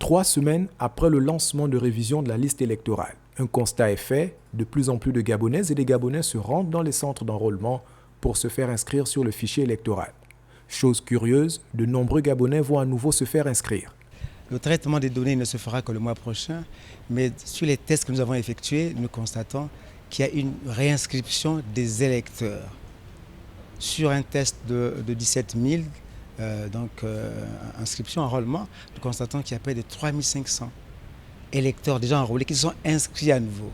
3 semaines après le lancement de révision de la liste électorale. Un constat est fait, de plus en plus de Gabonaises et des Gabonais se rendent dans les centres d'enrôlement pour se faire inscrire sur le fichier électoral. Chose curieuse, de nombreux Gabonais vont à nouveau se faire inscrire. Le traitement des données ne se fera que le mois prochain, mais sur les tests que nous avons effectués, nous constatons qu'il y a une réinscription des électeurs. Sur un test de 17 000, inscription, enrôlement, nous constatons qu'il y a près de 3 500 électeurs déjà enrôlés qui sont inscrits à nouveau.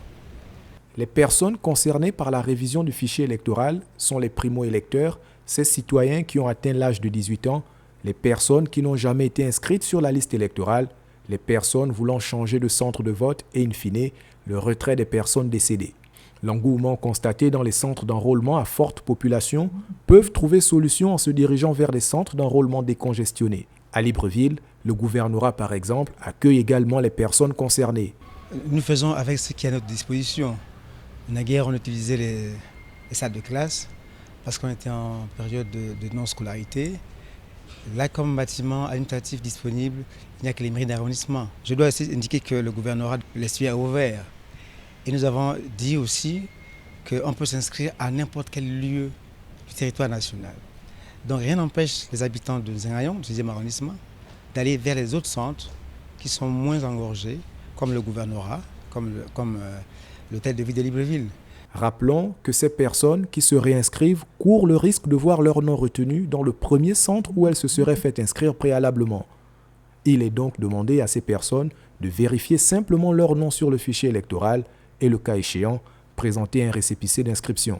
Les personnes concernées par la révision du fichier électoral sont les primo-électeurs, ces citoyens qui ont atteint l'âge de 18 ans, les personnes qui n'ont jamais été inscrites sur la liste électorale, les personnes voulant changer de centre de vote et, in fine, le retrait des personnes décédées. L'engouement constaté dans les centres d'enrôlement à forte population peuvent trouver solution en se dirigeant vers des centres d'enrôlement décongestionnés. À Libreville, le gouvernorat, par exemple, accueille également les personnes concernées. Nous faisons avec ce qui est à notre disposition. Naguère, on utilisait les salles de classe parce qu'on était en période de non-scolarité. Là, comme bâtiment administratif disponible, il n'y a que les mairies d'arrondissement. Je dois aussi indiquer que le gouvernorat l'esprit est ouvert. Et nous avons dit aussi qu'on peut s'inscrire à n'importe quel lieu du territoire national. Donc rien n'empêche les habitants de Zingayon, du 6e arrondissement, d'aller vers les autres centres qui sont moins engorgés, comme le gouvernorat, comme l'hôtel de ville de Libreville. Rappelons que ces personnes qui se réinscrivent courent le risque de voir leur nom retenu dans le premier centre où elles se seraient fait inscrire préalablement. Il est donc demandé à ces personnes de vérifier simplement leur nom sur le fichier électoral et, le cas échéant, présenter un récépissé d'inscription.